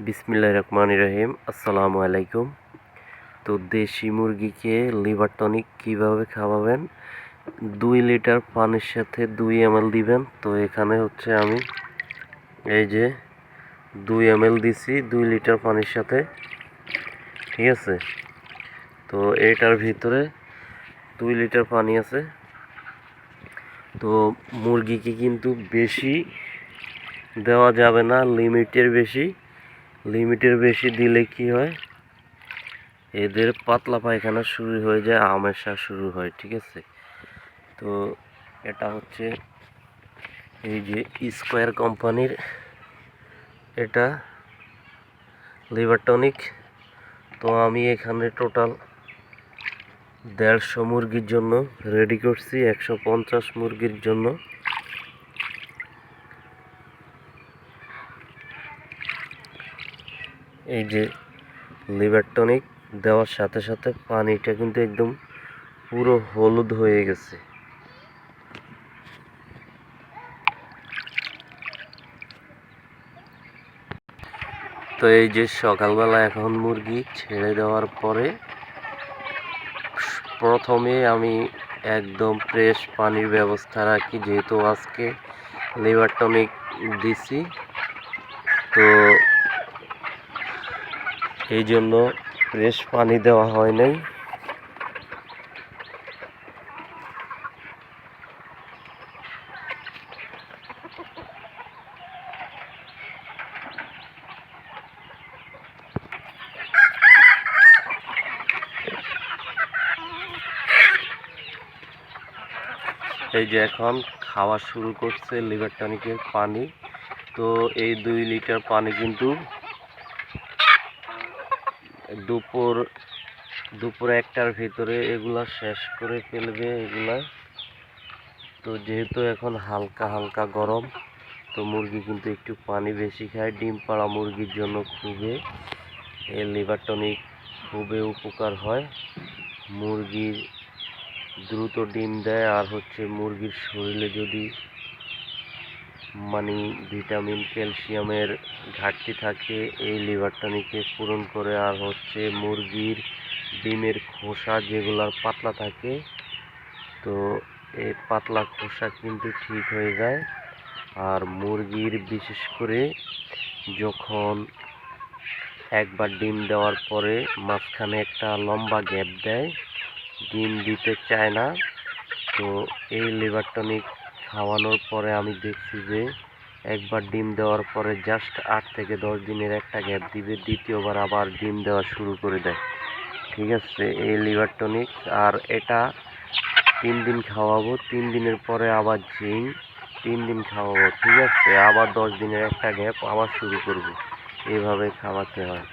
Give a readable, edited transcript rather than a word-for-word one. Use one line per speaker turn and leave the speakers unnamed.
বিসমিল্লাহির রহমানির রহিম। আসসালামু আলাইকুম। তো দেশি মুরগিকে লিভার টনিক কীভাবে খাওয়াবেন, 2 লিটার পানির সাথে 2 ml দিবেন। তো এখানে হচ্ছে আমি এই যে 2 ml দিছি 2 লিটার পানির সাথে, ঠিক আছে। তো এটার ভিতরে 2 লিটার পানি আছে। তো মুরগিকে কিন্তু বেশি দেওয়া যাবে না, লিমিটের বেশি দিলে কি হয়, এদের পাতলা পায়খানা শুরু হয়ে যায়, আমেশা শুরু হয়, ঠিক আছে। তো এটা হচ্ছে এই যে স্কোয়ার কোম্পানির এটা লিভার টনিক। তো আমি এখানে টোটাল 150 মুরগির জন্য রেডি করছি, 150 মুরগির জন্য। এই যে লিভার টনিক দেওয়ার সাথে সাথে পানিটা কিন্তু একদম পুরো হলুদ হয়ে গেছে। তো এই যে সকালবেলা এখন মুরগি ছেড়ে দেওয়ার পরে প্রথমে আমি একদম ফ্রেশ পানির ব্যবস্থা রাখি, যেহেতু আজকে লিভার টনিক দিছি। তো এই জন্য ফ্রেশ পানি দেওয়া হয় নাই। এই যে এখন খাওয়া শুরু করছে লিভার টনিকের পানি। তো এই 2 লিটার পানি কিন্তু দুপুর 1টার ভিতরে এগুলা শেষ করে ফেলবে এগুলা। তো যেহেতু এখন হালকা হালকা গরম, তো মুরগি কিন্তু একটু পানি বেশি খায়। ডিম পাড়া মুরগির জন্য এই লিভার টনিক খুবই উপকার হয়। মুরগির দ্রুত ডিম দেয়, আর হচ্ছে মুরগির শরীরে যদি ভিটামিন ক্যালসিয়ামের ঘাটতি থাকে, এই লিভার টনিকে পূরণ করে। আর হচ্ছে মুরগির ডিমের খোসা যেগুলার পাতলা থাকে, তো এই পাতলা খোসা কিন্তু ঠিক হয়ে যায়। আর মুরগির বিশেষ করে যখন একবার ডিম দেওয়ার পরে মাঝখানে একটা লম্বা গ্যাপ দেয়, ডিম দিতে চায় না, তো এই লিভার টনিক খাওয়ানোর পরে আমি দেখছি যে একবার ডিম দেওয়ার পরে জাস্ট 8 থেকে 10 দিনের একটা গ্যাপ দিবে, দ্বিতীয়বার আবার ডিম দেওয়া শুরু করে দেয়, ঠিক আছে, এই লিভার টনিক। আর এটা 3 দিন খাওয়াবো, 3 দিনের পরে আবার জিঙ্ক 3 দিন খাওয়াবো, ঠিক আছে। আবার 10 দিনের একটা গ্যাপ আবার শুরু করব, এইভাবে খাওয়াতে হয়।